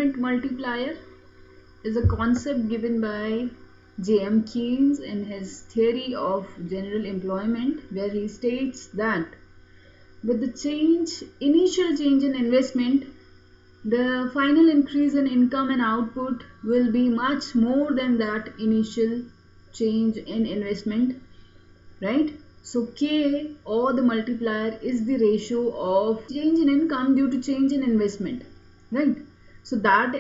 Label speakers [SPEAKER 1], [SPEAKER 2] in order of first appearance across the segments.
[SPEAKER 1] investment multiplier is a concept given by J.M. Keynes in his Theory of General Employment, where he states that with the initial change in investment, the final increase in income and output will be much more than that initial change in investment, right? So K, or the multiplier, is the ratio of change in income due to change in investment, right? So that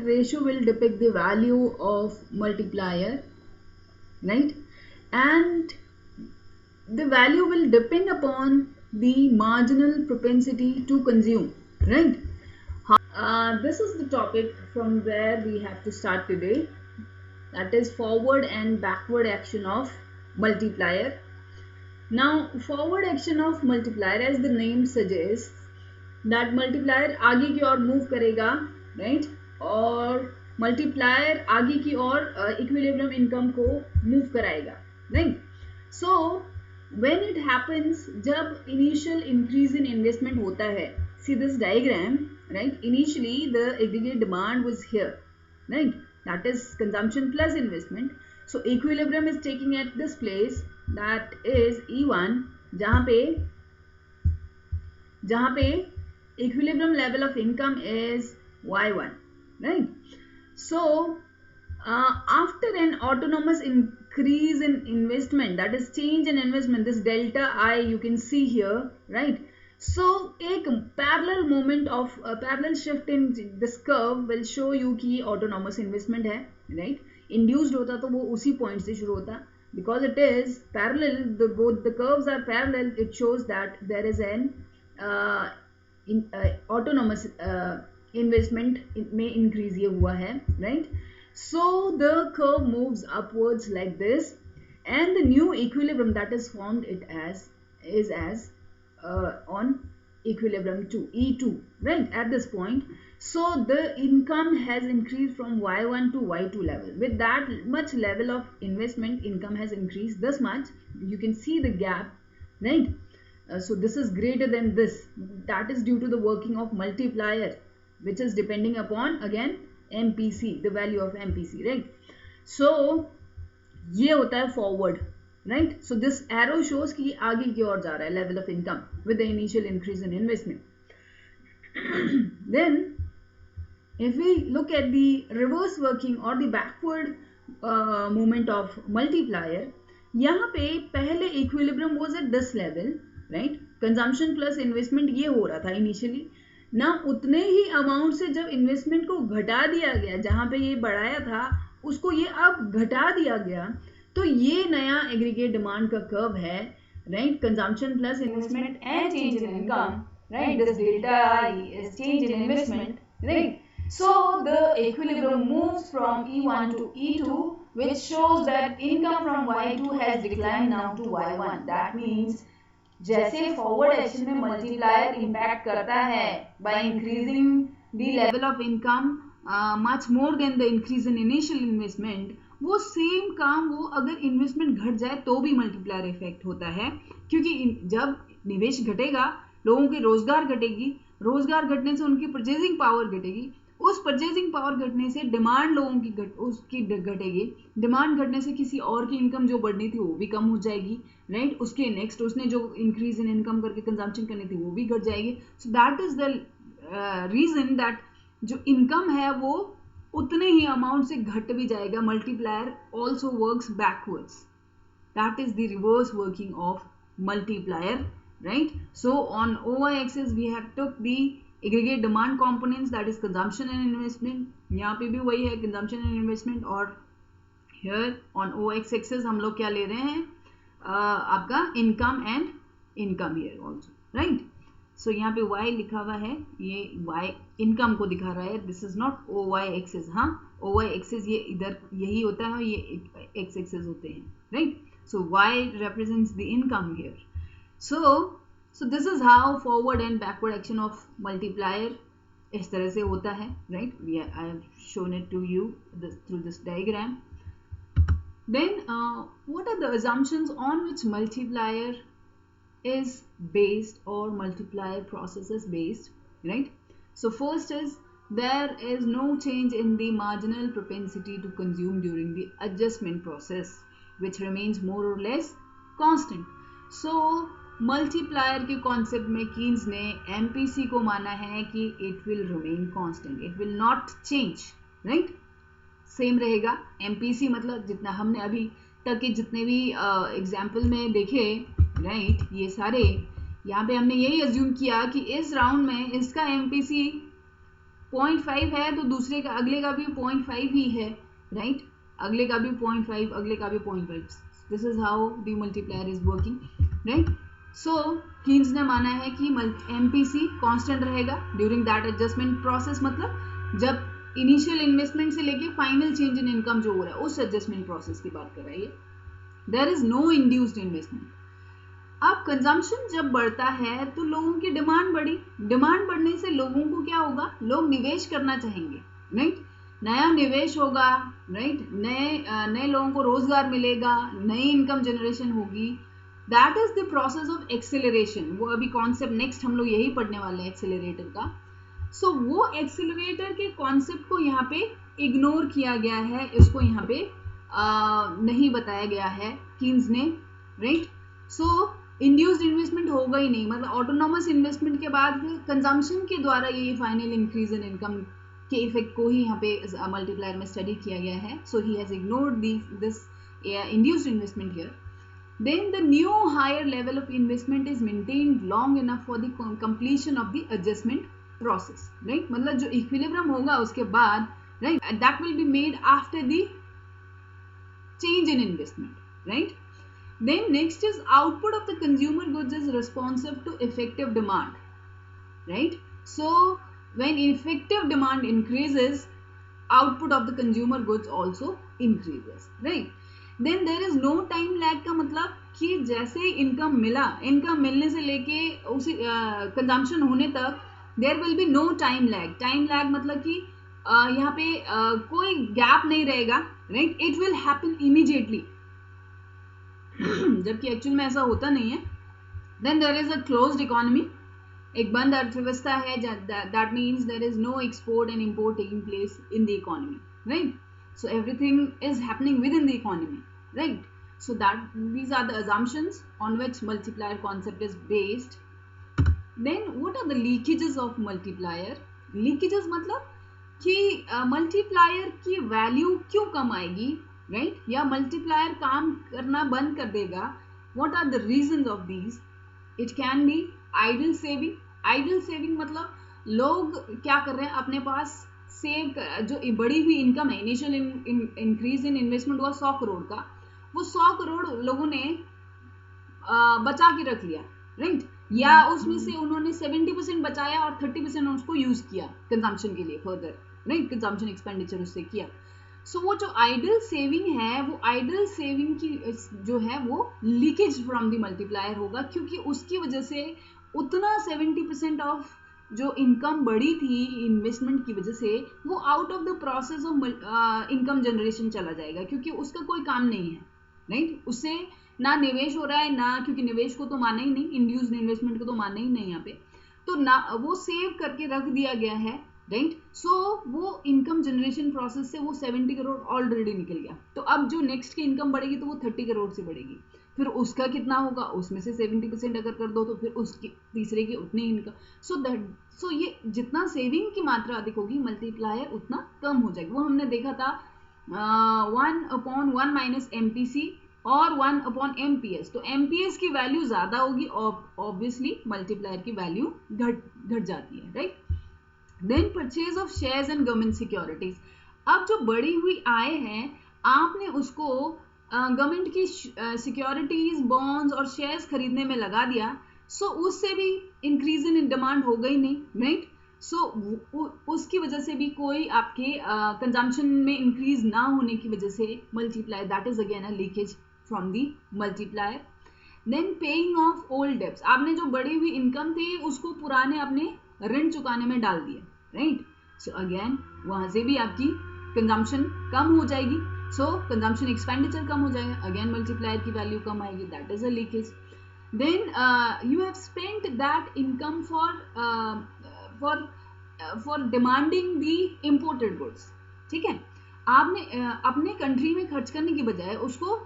[SPEAKER 1] ratio will depict the value of multiplier, right? And the value will depend upon the marginal propensity to consume, right? This is the topic from where we have to start today, that is forward and backward action of multiplier. Now forward action of multiplier, as the name suggests, that multiplier आगे की ओर move करेगा, right? और multiplier आगे की ओर equilibrium income को move कराएगा, right? So when it happens, जब initial increase in investment होता है, see this diagram, right? Initially the aggregate demand was here, right? That is consumption plus investment. So equilibrium is taking at this place, that is E1, जहाँ पे equilibrium level of income is Y1, right? So after an autonomous increase in investment, that is change in investment, this delta I you can see here, right? So एक parallel moment of parallel shift in this curve will show you कि autonomous investment है, right? Induced होता तो वो उसी point से शुरू होता, because it is parallel, both the curves are parallel, it shows that there is an autonomous investment में increase ये हुआ है, right? So the curve moves upwards like this, and the new equilibrium that is formed is as on equilibrium 2, E2, right, at this point. So the income has increased from Y1 to Y2 level. With that much level of investment, income has increased this much. You can see the gap, right? So this is greater than this. That is due to the working of multiplier, which is depending upon again MPC, the value of MPC, right? So ये होता है forward, right? So this arrow shows कि आगे की ओर जा रहा है level of income with the initial increase in investment. Then if we look at the reverse working or the backward movement of multiplier, यहाँ पे पहले equilibrium was at this level, right? Consumption plus investment ये हो रहा था initially ना, उतने ही अमाउंट से जब इन्वेस्टमेंट को घटा दिया गया, जहाँ पे ये बढ़ाया था उसको ये अब घटा दिया गया, तो ये नया एग्रीगेट डिमांड का कर्व है, right? Consumption plus investment and change in income, right? This delta I is change in investment, right? So the equilibrium moves from E1 to E2, which shows that income from Y2 has declined now to Y1. That means जैसे forward action में multiplier impact करता है by increasing the level of income much more than the increase in initial investment, वो same काम वो अगर investment घट जाए तो भी मल्टीप्लायर इफेक्ट होता है, क्योंकि जब निवेश घटेगा लोगों की रोजगार घटेगी, रोजगार घटने से उनकी परचेजिंग पावर घटेगी, उस परचेजिंग पावर घटने से डिमांड लोगों की घटेगी, डिमांड घटने से किसी और की इनकम जो बढ़नी थी वो भी कम हो जाएगी, राइट? उसके नेक्स्ट उसने जो इंक्रीज इन इनकम करके कंजम्पशन करनी थी वो भी घट जाएगी. So that is the reason that जो इनकम है वो उतने ही अमाउंट से घट भी जाएगा. Multiplier also works backwards. That is the reverse working of multiplier, right? So on OY axis we have took the aggregate demand components, that is consumption and investment. यहाँ पे भी वही है, consumption and investment. और here on OX axis हम लोग क्या ले रहे हैं, आपका income and income here also, right? So यहाँ पे Y लिखा हुआ है, ये Y income को दिखा रहा है. This is not OY axis, हाँ, OY axis ये इधर यही होता है, ये X axis होते हैं, right? So Y represents the income here. So this is how forward and backward action of multiplier इस तरह से होता है, right? I have shown it to you through this diagram. Then what are the assumptions on which multiplier is based or multiplier process is based, right? So first is there is no change in the marginal propensity to consume during the adjustment process, which remains more or less constant. So multiplier के concept में Keynes ने MPC को माना है कि it will remain constant, it will not change, right, same रहेगा. MPC मतलब जितना हमने अभी तक के जितने भी एग्जाम्पल में देखे, राइट, ये सारे यहाँ पे हमने यही अज्यूम किया कि इस राउंड में इसका एमपीसी 0.5 है तो दूसरे का अगले का भी 0.5 ही है, राइट, अगले का भी 0.5, अगले का भी 0.5. This is how the multiplier is working, right. So Keynes ने माना है कि एमपीसी कांस्टेंट रहेगा ड्यूरिंग दैट एडजस्टमेंट प्रोसेस, मतलब जब इनिशियल इन्वेस्टमेंट से लेके फाइनल चेंज इन इनकम जो हो रहा है उस एडजस्टमेंट प्रोसेस की बात कर रहा है ये. There is no induced investment. अब कंजम्पशन जब बढ़ता है तो लोगों की डिमांड बढ़ी, डिमांड बढ़ने से लोगों को क्या होगा, लोग निवेश करना चाहेंगे, राइट, नया निवेश होगा, राइट, नए लोगों को रोजगार मिलेगा, नई इनकम जनरेशन होगी. That is the process of acceleration. वो अभी कॉन्सेप्ट नेक्स्ट हम लोग यही पढ़ने वाले हैं एक्सेलरेटर का. सो वो एक्सेलरेटर के कॉन्सेप्ट को यहाँ पे इग्नोर किया गया है, इसको यहाँ पे नहीं बताया गया है कीन्स ने, राइट. सो इंड्यूस्ड इन्वेस्टमेंट होगा ही नहीं, मतलब ऑटोनॉमस इन्वेस्टमेंट के बाद कंजम्पशन के द्वारा ये फाइनल इंक्रीज इन इनकम के इफेक्ट को ही यहाँ पे मल्टीप्लायर में स्टडी किया गया है. So he has ignored this induced investment here. Then the new higher level of investment is maintained long enough for the completion of the adjustment process, right, मतलब जो equilibrium होगा उसके बाद, right, that will be made after the change in investment, right. Then next is output of the consumer goods is responsive to effective demand, right. So when effective demand increases, output of the consumer goods also increases, right. Then there is no time lag का मतलब कि जैसे income मिला, income मिलने से लेके उसी consumption होने तक there will be no time lag. Time lag मतलब कि यहाँ पे कोई गैप नहीं रहेगा, right, it will happen immediately, जबकि एक्चुअल में ऐसा होता नहीं है. Then there is a closed economy, एक बंद अर्थव्यवस्था है, that means there is no export and import taking place in the economy, right. So everything is happening within the economy, right. So that these are the assumptions on which multiplier concept is based. Then what are the leakages of multiplier? Leakages मतलब कि multiplier की value क्यों कम आएगी, right, या multiplier काम करना बंद कर देगा. What are the reasons of these? It can be idle saving. Idle saving मतलब लोग क्या कर रहे हैं, अपने पास सेव जो बड़ी हुई इनकम है, इनिशियल इंक्रीज इन इन्वेस्टमेंट हुआ 100 करोड़ का, वो 100 करोड़ लोगों ने बचा के रख लिया, राइट, या उसमें से उन्होंने 70% बचाया और 30% उसको यूज किया कंजम्पशन के लिए फर्दर, राइट, कंजम्पशन एक्सपेंडिचर उससे किया. सो वो जो आइडल सेविंग है, वो आइडल सेविंग की जो है वो लीकेज फ्रॉम द मल्टीप्लायर होगा, क्योंकि उसकी वजह से उतना 70% ऑफ जो इनकम बढ़ी थी इन्वेस्टमेंट की वजह से वो out of the process of income generation चला जाएगा, क्योंकि उसका कोई काम नहीं है, राइट, उससे ना निवेश हो रहा है, ना, क्योंकि निवेश को तो माना ही नहीं, इंड्यूस्ड इन्वेस्टमेंट को तो माना ही नहीं यहाँ पे, तो ना वो सेव करके रख दिया गया है, राइट. सो वो इनकम जनरेशन प्रोसेस से वो 70 करोड़ ऑलरेडी निकल गया. तो अब जो नेक्स्ट की इनकम बढ़ेगी तो वो 30 करोड़ से बढ़ेगी, फिर उसका कितना होगा, उसमें से 70% अगर कर दो तो फिर उसकी तीसरे की उतनी इनकम. सो ये जितना सेविंग की मात्रा अधिक होगी मल्टीप्लायर उतना कम हो जाएगी. वो हमने देखा था 1/1 माइनस एमपीसी और 1/MPS. तो एमपीएस की वैल्यू ज्यादा होगी, ऑब्वियसली मल्टीप्लायर की वैल्यू घट जाती है, right. Then purchase of shares and government securities. अब जो बढ़ी हुई आय है आपने उसको गवर्नमेंट की सिक्योरिटीज, बॉन्ड्स और शेयर्स खरीदने में लगा दिया, सो उससे भी इंक्रीज इन डिमांड हो गई नहीं, राइट. सो उसकी वजह से भी कोई आपके कंजम्पशन में इंक्रीज ना होने की वजह से multiplier, that is again a leakage from the multiplier. Then paying off old debts. आपने जो बढ़ी हुई इनकम थी उसको पुराने अपने ऋण चुकाने में डाल दिया, राइट. सो अगेन वहां से भी आपकी कंजम्पशन कम हो जाएगी, सो कंजम्पशन एक्सपेंडिचर कम हो जाएगा, अगेन मल्टीप्लायर की वैल्यू कम आएगी, that is a leakage. Then you have spent that income for for demanding the imported goods, ठीक है। आपने अपने कंट्री में खर्च करने की बजाय उसको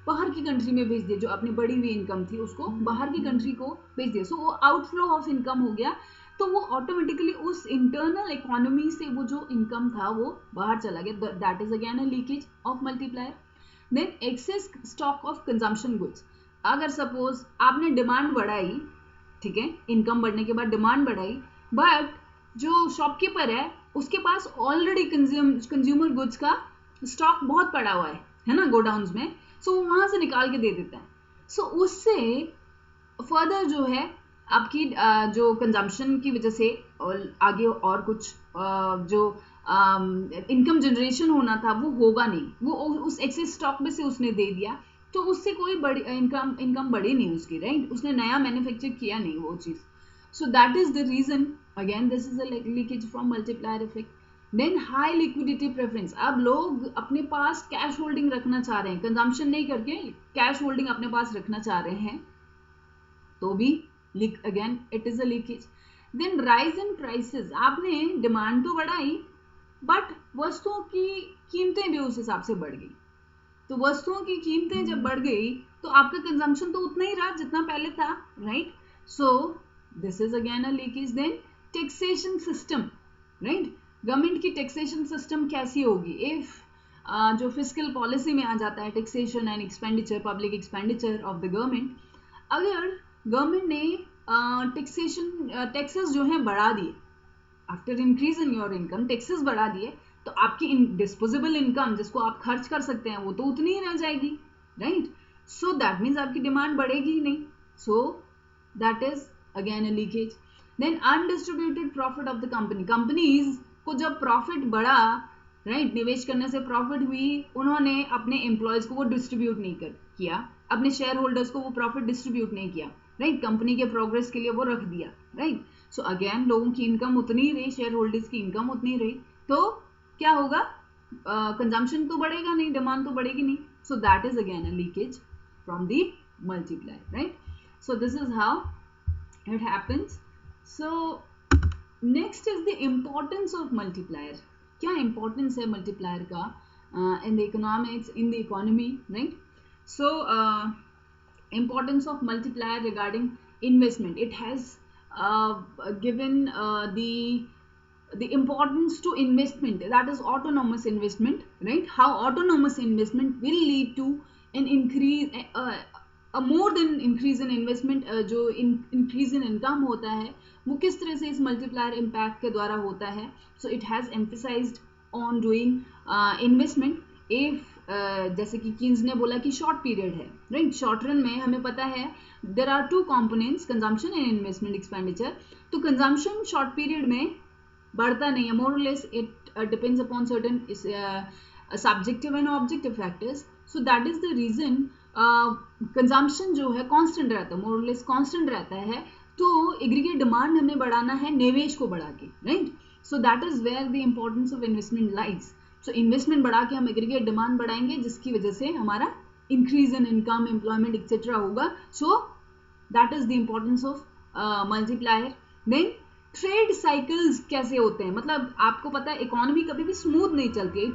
[SPEAKER 1] बाहर की कंट्री में भेज दिया, जो अपनी बढ़ी हुई इनकम थी उसको बाहर की कंट्री को भेज दिया, सो वो आउटफ्लो ऑफ इनकम हो गया, तो वो ऑटोमेटिकली उस इंटरनल इकोनॉमी से वो जो इनकम था वो बाहर चला गया, that is again a leakage of multiplier. Then excess stock of consumption goods, अगर सपोज आपने डिमांड बढ़ाई, ठीक है, इनकम बढ़ने के बाद डिमांड बढ़ाई, बट जो शॉपकीपर है उसके पास ऑलरेडी कंज्यूमर गुड्स का स्टॉक बहुत पड़ा हुआ है ना, गोडाउन्स में, सो वहां से निकाल के दे देता है, सो उससे फर्दर जो है आपकी जो कंजम्पशन की वजह से और आगे और कुछ जो इनकम जनरेशन होना था वो होगा नहीं, वो उस एक्सेस स्टॉक में से उसने दे दिया, तो उससे कोई बड़ी इनकम बढ़ी नहीं उसकी, राइट, उसने नया मैन्युफैक्चर किया नहीं वो चीज, so that is the reason, again this is a leakage from multiplier effect. Then high liquidity preference, अब लोग अपने पास कैश होल्डिंग रखना चाह रहे हैं, कंजम्पशन नहीं करके कैश होल्डिंग अपने पास रखना चाह रहे हैं, तो भी again it is a leakage. Then rise in prices, आपने डिमांड तो बढ़ाई बट वस्तुओं की कीमतें भी उस हिसाब से बढ़ गई, तो वस्तुओं की कीमतें जब बढ़ गई तो आपका कंजम्पशन तो उतना ही रहा जितना पहले था, right, so this is again a leakage. Then taxation system, right, government की टैक्सेशन सिस्टम कैसी होगी, इफ जो फिस्कल पॉलिसी में आ जाता है taxation and expenditure, public expenditure of the government, अगर गवर्नमेंट ने टैक्सेस जो है बढ़ा दिए, after increase in your income taxes बढ़ा दिए, तो आपकी डिस्पोजेबल इनकम जिसको आप खर्च कर सकते हैं वो तो उतनी ही रह जाएगी, राइट, सो दैट मीन्स आपकी डिमांड बढ़ेगी ही नहीं, so that is again a leakage. Then undistributed profit of the company, companies को जब प्रॉफिट बढ़ा, राइट, निवेश करने से प्रॉफिट हुई, उन्होंने अपने एम्प्लॉयज को वो डिस्ट्रीब्यूट नहीं किया, अपने शेयर होल्डर्स को वो प्रॉफिट डिस्ट्रीब्यूट नहीं किया, राइट, कंपनी के प्रोग्रेस के लिए वो रख दिया, राइट, सो अगेन लोगों की इनकम उतनी ही रही, शेयर होल्डर्स की इनकम उतनी रही, तो क्या होगा, कंजम्पशन तो बढ़ेगा नहीं, डिमांड तो बढ़ेगी नहीं, so that is again a leakage from the multiplier, right, so this is how it happens. So next is the importance of multiplier, क्या इंपॉर्टेंस है मल्टीप्लायर का in the economics, in the economy, right, so importance of multiplier regarding investment, it has given the importance to investment, that is autonomous investment, right, how autonomous investment will lead to an increase, a more than increase in investment, जो increase in income होता है वो किस तरह से इस multiplier impact के द्वारा होता है, so it has emphasized on doing investment if जैसे कि कीन्स ने बोला कि शॉर्ट पीरियड है, राइट, शॉर्ट रन में हमें पता है there are two components, consumption and investment expenditure, तो कंजम्पशन शॉर्ट पीरियड में बढ़ता नहीं है, मोर और less it depends upon certain subjective and objective factors, so that is the reason consumption जो है कांस्टेंट रहता है, मोर और लेस कांस्टेंट रहता है, तो एग्रीगेट डिमांड हमें बढ़ाना है निवेश को बढ़ा के, right, so that is where the importance of investment lies, so investment बढ़ा के हम एग्रीगेट डिमांड बढ़ाएंगे जिसकी वजह से हमारा increase in income, employment etcetera होगा, so that is the importance of multiplier. Then trade cycles कैसे होते हैं, मतलब आपको पता है इकोनॉमी कभी भी स्मूथ नहीं चलती,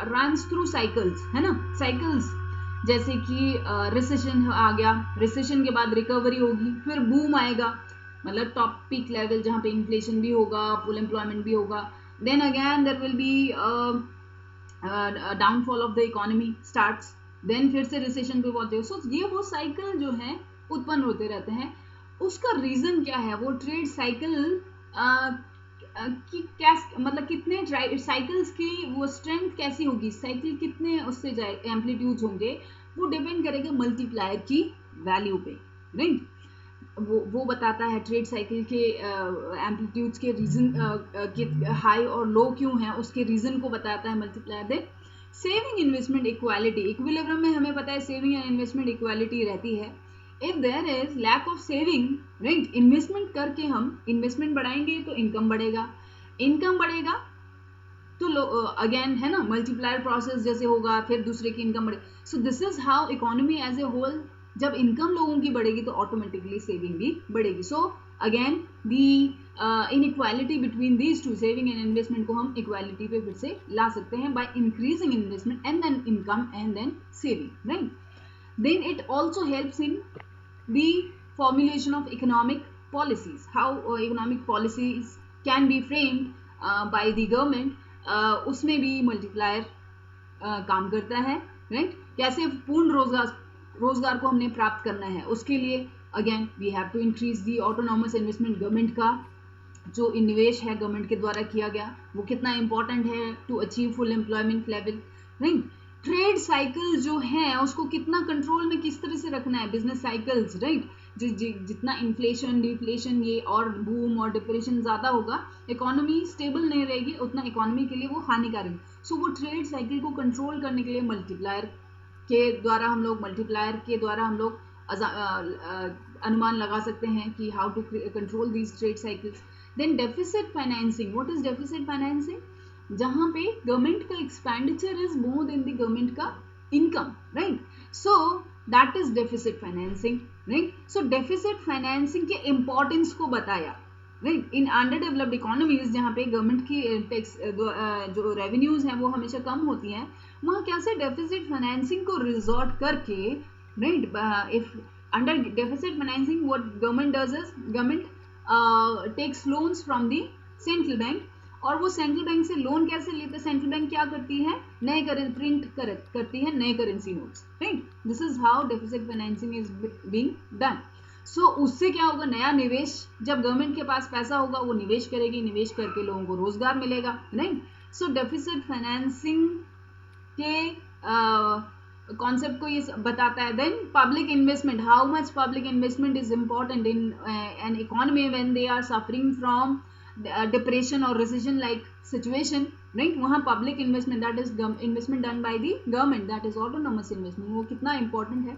[SPEAKER 1] रन्स थ्रू साइकिल्स, है ना, साइकिल्स, जैसे कि रिसेशन आ गया, रिसेशन के बाद रिकवरी होगी, फिर बूम आएगा, मतलब टॉप पीक लेवल जहाँ पे इन्फ्लेशन भी होगा, फुल एम्प्लॉयमेंट भी होगा, then again there will be downfall of the economy starts, then फिर से रिसेशन पे पहुंचे, सो ये वो साइकिल जो है उत्पन्न होते रहते हैं, उसका रीजन क्या है, वो ट्रेड साइकिल की क्या, मतलब कितने साइकिल्स की वो स्ट्रेंथ कैसी होगी, साइकिल कितने उससे एम्पलीट्यूड्स होंगे, वो डिपेंड करेगा मल्टीप्लायर की वैल्यू पे, राइट, वो बताता है ट्रेड साइकिल के एम्पलीट्यूड्स के रीजन के हाई और लो क्यों है, उसके रीजन को बताता है मल्टीप्लायर। दे सेविंग इन्वेस्टमेंट इक्वालिटी, इक्विलिब्रियम में हमें पता है सेविंग एंड इन्वेस्टमेंट इक्वालिटी रहती है, if there is lack of saving, right, investment करके हम इन्वेस्टमेंट बढ़ाएंगे तो इनकम बढ़ेगा, इनकम बढ़ेगा तो अगेन है ना मल्टीप्लायर प्रोसेस जैसे होगा, फिर दूसरे की इनकम बढ़ेगी, so this is how economy as a whole, जब इनकम लोगों की बढ़ेगी तो ऑटोमेटिकली सेविंग भी बढ़ेगी, so again the inequality between these two, saving and investment को हम इक्वालिटी पे फिर से ला सकते हैं by increasing investment and then income and then saving, right. Then it also helps in the formulation of economic policies, how economic policies can be framed by the government. उसमें भी multiplier काम करता है, right. कैसे पूर्ण रोजगार को हमने प्राप्त करना है, उसके लिए again we have to increase the autonomous investment. Government का जो निवेश है गवर्नमेंट के द्वारा किया गया वो कितना इंपॉर्टेंट है to achieve full employment level, right. Trade cycle जो है उसको कितना कंट्रोल में किस तरह से रखना है, बिजनेस साइकिल्स, राइट. जितना इन्फ्लेशन डिफ्लेशन ये और बूम और डिप्रेशन ज़्यादा होगा, इकोनॉमी स्टेबल नहीं रहेगी, उतना इकोनॉमी के लिए वो हानिकारक. सो वो ट्रेड साइकिल को कंट्रोल करने के लिए मल्टीप्लायर के द्वारा हम लोग अनुमान लगा सकते हैं कि how to control these trade cycles. Then deficit financing. What is deficit financing? जहां पे गवर्नमेंट का expenditure is more than the government का income, right. So that is deficit financing, right. So deficit financing के importance को बताया, right. In under developed economies जहाँ पे government की टैक्स जो रेवेन्यूज हैं वो हमेशा कम होती हैं, वहाँ कैसे डेफिसिट फाइनेंसिंग को रिजॉर्ट करके, राइट. If under deficit financing what government does is government takes loans from the central bank. और वो सेंट्रल बैंक से लोन कैसे लेते हैं, सेंट्रल बैंक क्या करती है, नए प्रिंट करती है नए currency notes, right. This is how deficit financing is being done. So उससे क्या होगा, नया निवेश, जब गवर्नमेंट के पास पैसा होगा वो निवेश करेगी, निवेश करके लोगों को रोजगार मिलेगा, राइट. सो डेफिसिट फाइनेंसिंग के कॉन्सेप्ट को ये बताता है. Then public investment, how much public investment is important in an economy when they are suffering from depression और रिसेशन लाइक सिचुएशन, राइट. वहाँ public investment, that is investment done by the government, that is autonomous investment, वो कितना important है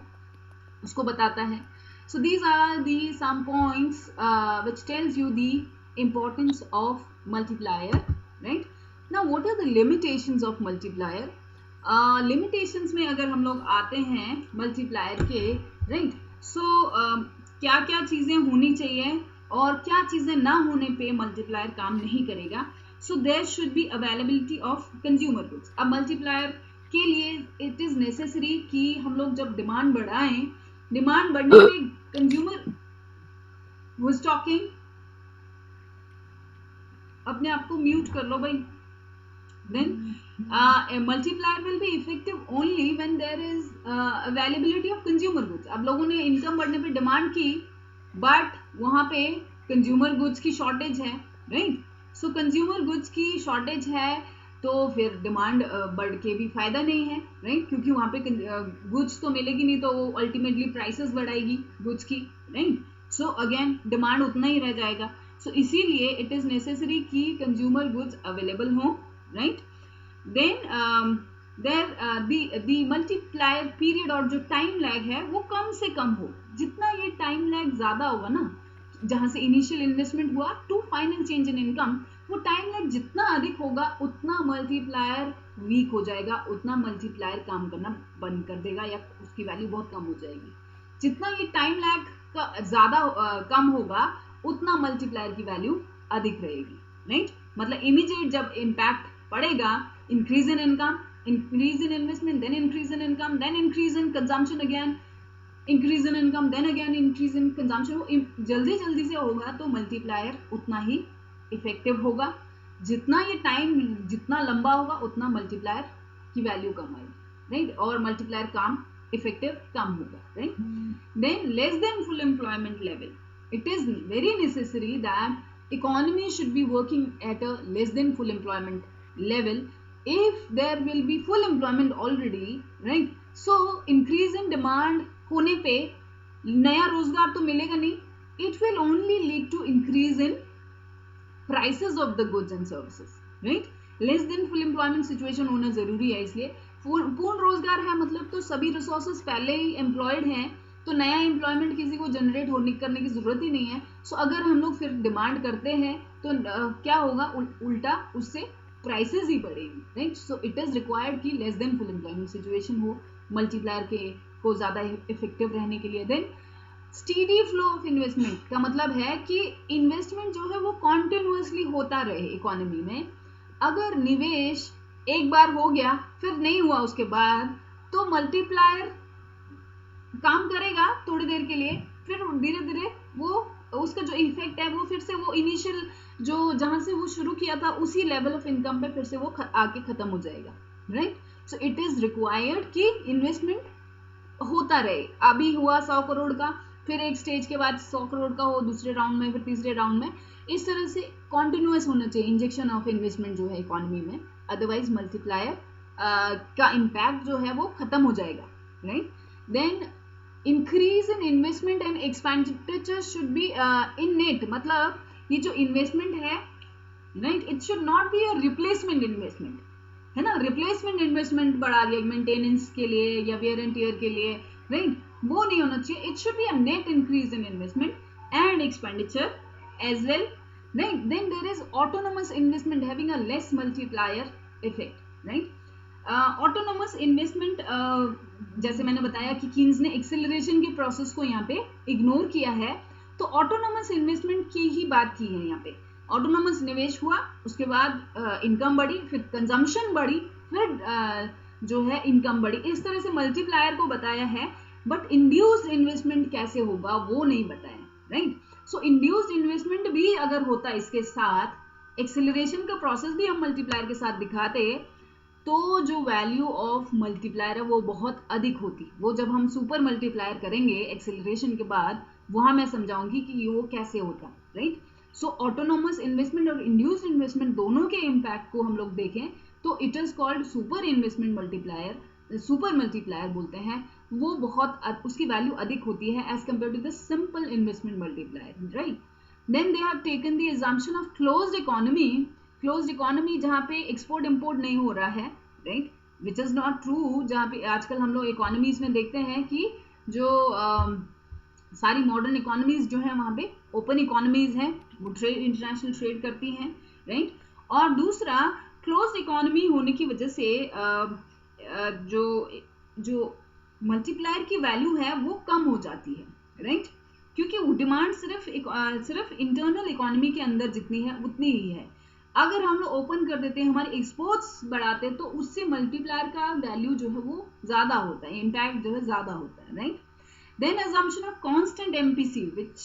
[SPEAKER 1] उसको बताता है. So these are the some points which tells you the importance of multiplier, right. Now what are the limitations of multiplier? Limitations में अगर हम लोग आते हैं मल्टीप्लायर के, राइट. सो क्या क्या चीज़ें होनी चाहिए और क्या चीज़ें ना होने पे मल्टीप्लायर काम नहीं करेगा. So there should be availability of consumer goods. अब मल्टीप्लायर के लिए इट इज़ नेसेसरी कि हम लोग जब डिमांड बढ़ाएं, डिमांड बढ़ने पे कंज्यूमर वाज टॉकिंग, अपने आप को म्यूट कर लो भाई. Then multiplier will be effective only when there is availability of consumer goods. अब लोगों ने इनकम बढ़ने पे डिमांड की, बट वहाँ पे कंज्यूमर गुड्स की शॉर्टेज है, राइट. सो कंज्यूमर गुड्स की शॉर्टेज है तो फिर डिमांड बढ़ के भी फायदा नहीं है, राइट. क्योंकि वहाँ पे गुड्स तो मिलेगी नहीं, तो वो अल्टीमेटली प्राइसेस बढ़ाएगी गुड्स की, राइट. सो अगेन डिमांड उतना ही रह जाएगा. सो इसीलिए इट इज़ नेसेसरी कि कंज्यूमर गुड्स अवेलेबल हों, right. Then the multiplier period और जो टाइम लैग है वो कम से कम हो. जितना ये टाइम लैग ज़्यादा होगा ना, जहाँ से इनिशियल इन्वेस्टमेंट हुआ to final change in income, वो टाइम लैग जितना अधिक होगा उतना मल्टीप्लायर वीक हो जाएगा, उतना मल्टीप्लायर काम करना बंद कर देगा या उसकी वैल्यू बहुत कम हो जाएगी. जितना ये टाइम लैग का ज़्यादा कम होगा उतना मल्टीप्लायर की वैल्यू अधिक रहेगी, राइट. मतलब इमीडिएट जब इम्पैक्ट पड़ेगा, increase in income, increase in investment, then increase in income, then increase in consumption again, increase in income, then again increase in consumption, वो जल्दी जल्दी से होगा तो मल्टीप्लायर उतना ही इफेक्टिव होगा. जितना ये टाइम जितना लंबा होगा उतना मल्टीप्लायर की वैल्यू कम आएगी, राइट. और मल्टीप्लायर काम इफेक्टिव कम होगा, right. Than less than full employment level, it is very necessary that economy should be working at a less than full employment level. If there will be full employment already, right, so increase in demand होने पे नया रोजगार तो मिलेगा नहीं, it will only lead to increase in prices of the goods and services, right. less than full employment situation होना जरूरी है, इसलिए पूर्ण रोजगार है मतलब तो सभी रिसोर्सेज पहले ही एम्प्लॉयड हैं, तो नया एम्प्लॉयमेंट किसी को जनरेट करने की जरूरत ही नहीं है. सो अगर हम लोग फिर डिमांड करते हैं तो क्या होगा, उल्टा उससे प्राइसेस ही बढ़ेगी, right. So it is required कि less than full employment situation हो मल्टीप्लायर के को ज़्यादा इफेक्टिव रहने के लिए. Then steady flow of investment का मतलब है कि इन्वेस्टमेंट जो है वो कॉन्टिन्यूसली होता रहे इकोनॉमी में। अगर निवेश एक बार हो गया फिर नहीं हुआ उसके बाद, तो मल्टीप्लायर काम करेगा थोड़ी देर के लिए, फिर धीरे धीरे वो उसका जो इफेक्ट है वो फिर से वो इनिशियल जो जहां से वो शुरू किया था उसी लेवल ऑफ इनकम पे फिर से वो आके खत्म हो जाएगा, right. So it is required कि इन्वेस्टमेंट होता रहे। अभी हुआ 100 करोड़ का, फिर एक स्टेज के बाद 100 करोड़ का हो दूसरे राउंड में, फिर तीसरे राउंड में, इस तरह से कॉन्टिन्यूअस होना चाहिए इंजेक्शन ऑफ इन्वेस्टमेंट जो है इकोनॉमी में, अदरवाइज मल्टीप्लायर का इम्पैक्ट जो है वो खत्म हो जाएगा, right. Then increase in investment and expenditure should be in net, मतलब ये जो इन्वेस्टमेंट है, right, it should not be a replacement investment, है ना। रिप्लेसमेंट इन्वेस्टमेंट बढ़ा दिया मेंटेनेंस के लिए या वेयर एंड टियर के लिए, राइट, वो नहीं होना चाहिए। It should be a net increase in investment and expenditure as well, right. Then there is autonomous investment having a less multiplier effect, right. Autonomous investment, जैसे मैंने बताया कि कीन्स ने एक्सेलरेशन के प्रोसेस को यहाँ पे इग्नोर किया है, तो ऑटोनोमस इन्वेस्टमेंट की ही बात की है यहाँ पे। ऑटोनोमस निवेश हुआ, उसके बाद इनकम बढ़ी, फिर कंजम्पशन बढ़ी, फिर जो है इनकम बढ़ी, इस तरह से मल्टीप्लायर को बताया है। बट इंड्यूस्ड इन्वेस्टमेंट कैसे होगा वो नहीं बताया, राइट। सो इंड्यूस्ड इन्वेस्टमेंट भी अगर होता इसके साथ, एक्सेलरेशन का प्रोसेस भी हम मल्टीप्लायर के साथ दिखाते, तो जो वैल्यू ऑफ मल्टीप्लायर है वो बहुत अधिक होती। वो जब हम सुपर मल्टीप्लायर करेंगे एक्सेलरेशन के बाद, वहां मैं समझाऊंगी कि वो कैसे होता, राइट। सो ऑटोनोमस इन्वेस्टमेंट और इंड्यूस्ड इन्वेस्टमेंट दोनों के इम्पैक्ट को हम लोग देखें तो it is called super investment multiplier, super multiplier बोलते हैं। वो बहुत उसकी वैल्यू अधिक होती है as compared to the simple investment multiplier, right. Then they have taken the assumption of closed economy, closed economy जहाँ पे एक्सपोर्ट इम्पोर्ट नहीं हो रहा है, right, which is not true. जहाँ पे आजकल हम लोग इकोनॉमीज में देखते हैं कि जो सारी मॉडर्न इकोनॉमीज जो है वहाँ पे ओपन इकोनॉमीज हैं, वो ट्रेड, इंटरनेशनल ट्रेड करती हैं, राइट। और दूसरा, क्लोज्ड इकोनॉमी होने की वजह से जो मल्टीप्लायर की वैल्यू है वो कम हो जाती है, राइट, क्योंकि वो डिमांड सिर्फ इंटरनल इकोनॉमी के अंदर जितनी है उतनी ही है। अगर हम लोग ओपन कर देते हैं, हमारे एक्सपोर्ट्स बढ़ाते हैं, तो उससे मल्टीप्लायर का वैल्यू जो है वो ज्यादा होता है, इम्पैक्ट जो है ज्यादा होता है, right. Then assumption of constant MPC, which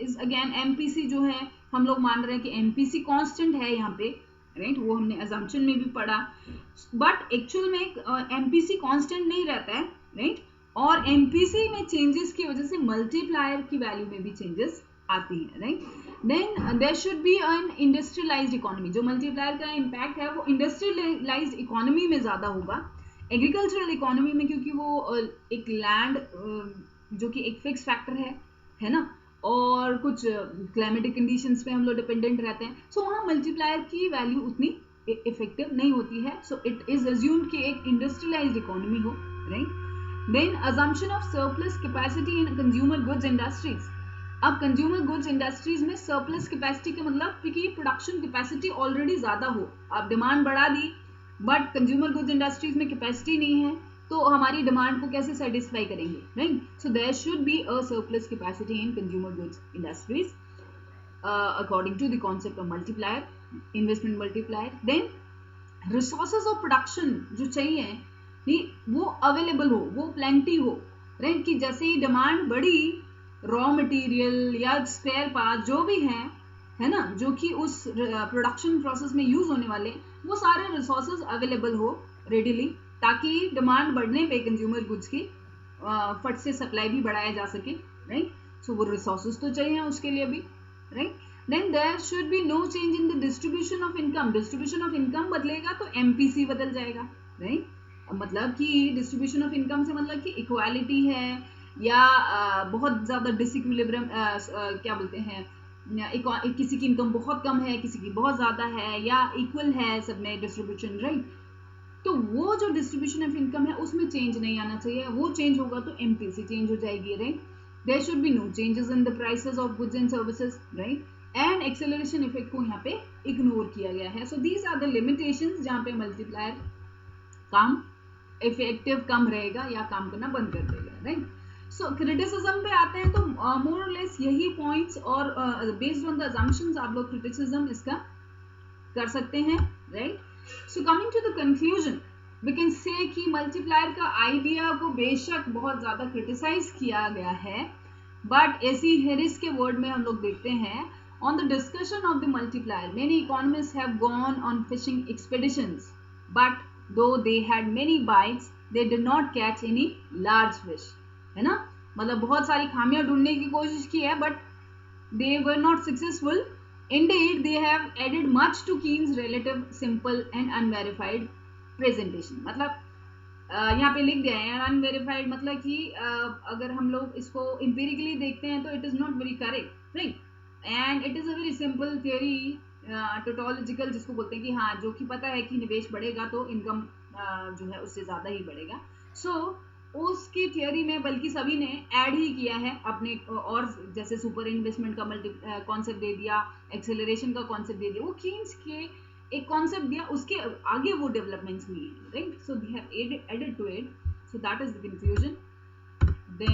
[SPEAKER 1] is again MPC जो है हम लोग मान रहे हैं कि MPC कांस्टेंट है यहाँ पे, राइट, वो हमने assumption में भी पढ़ा, बट एक्चुअल में MPC कांस्टेंट नहीं रहता है, राइट। और MPC में चेंजेस की वजह से मल्टीप्लायर की वैल्यू में भी चेंजेस आती है, right. Then there should be an industrialised economy, जो मल्टीप्लायर का इम्पैक्ट है वो इंडस्ट्रियलाइज्ड इकोनॉमी में ज्यादा होगा। एग्रीकल्चरल इकोनॉमी में क्योंकि वो एक लैंड जो कि एक फिक्स फैक्टर है ना, और कुछ क्लाइमेटिक कंडीशंस पे हम लोग डिपेंडेंट रहते हैं, सो वहाँ मल्टीप्लायर की वैल्यू उतनी इफेक्टिव नहीं होती है। सो इट इज अज्यूम्ड कि एक इंडस्ट्रियलाइज्ड इकोनॉमी हो, right. Then assumption of surplus capacity in consumer goods industries. अब कंज्यूमर गुड्स इंडस्ट्रीज में सरप्लस कैपेसिटी का मतलब कि प्रोडक्शन कैपेसिटी ऑलरेडी ज्यादा हो, आप डिमांड बढ़ा दी, बट कंज्यूमर गुड्स इंडस्ट्रीज में कैपेसिटी नहीं है, तो हमारी डिमांड को कैसे सेटिस्फाई करेंगे, right. So there should be a surplus capacity in consumer goods industries according to the concept of multiplier, investment multiplier. Then resources of production जो चाहिए वो अवेलेबल हो, वो प्लेंटी हो, राइट, कि जैसे ही डिमांड बढ़ी, रॉ मटेरियल या स्पेयर पार्ट जो भी है ना, जो कि उस प्रोडक्शन प्रोसेस में यूज होने वाले, वो सारे रिसोर्सेज अवेलेबल हो रेडिली, ताकि डिमांड बढ़ने पे कंज्यूमर गुड्स की फट से सप्लाई भी बढ़ाया जा सके, राइट। सो वो रिसोर्सेज तो चाहिए उसके लिए भी, right. Then there should be no change in the distribution of income. Distribution of income बदलेगा तो MPC बदल जाएगा, राइट। मतलब कि डिस्ट्रीब्यूशन ऑफ इनकम से मतलब कि इक्वालिटी है या बहुत ज्यादा डिसइक्विलिब्रियम, क्या बोलते हैं, किसी की इनकम बहुत कम है, किसी की बहुत ज्यादा है, या इक्वल है सब में डिस्ट्रीब्यूशन, राइट। तो वो जो डिस्ट्रीब्यूशन ऑफ इनकम है उसमें चेंज नहीं आना चाहिए, वो चेंज होगा तो MPC चेंज हो जाएगी, right. There should be no changes in the prices of goods and services, right, and acceleration effect को यहाँ पे इग्नोर किया गया है। So these are the limitations जहाँ पे मल्टीप्लायर काम इफेक्टिव कम रहेगा या काम करना बंद कर देगा, राइट। सो क्रिटिसिज्म पे आते हैं तो मोर और लेस यही पॉइंट्स और बेस्ड ऑन द अजम्पशंस आप लोग क्रिटिसिज्म इसका कर सकते हैं, right. So coming to the conclusion, we can say कि मल्टीप्लायर का आइडिया को बेशक बहुत ज्यादा क्रिटिसाइज किया गया है, बट एसी हैरिस के वर्ड में हम लोग देखते हैं, on the discussion of the multiplier many economists have gone on fishing expeditions, but though they had many bites they did not catch any large fish, है ना। मतलब बहुत सारी खामियां ढूंढने की कोशिश की है, but they were not successful. Indeed, they have added much to Keynes' relative simple and unverified presentation. मतलब यहाँ पे लिख दिया है अनवेरिफाइड, मतलब कि अगर हम लोग इसको एम्पिरिकली देखते हैं तो it is not very correct, right, and it is a very simple theory, tautological जिसको बोलते हैं कि हाँ जो कि पता है कि निवेश बढ़ेगा तो इनकम जो है उससे ज़्यादा ही बढ़ेगा। सो उसकी थियोरी में बल्कि सभी ने ऐड ही किया है अपने, और जैसे सुपर इन्वेस्टमेंट का कॉन्सेप्ट दे दिया, एक्सेलरेशन का कॉन्सेप्ट दे दिया, वो कीन्स के एक कॉन्सेप्ट दिया, उसके आगे वो डेवलपमेंट्स हुई, right. So they have added to it, so that is the conclusion. Then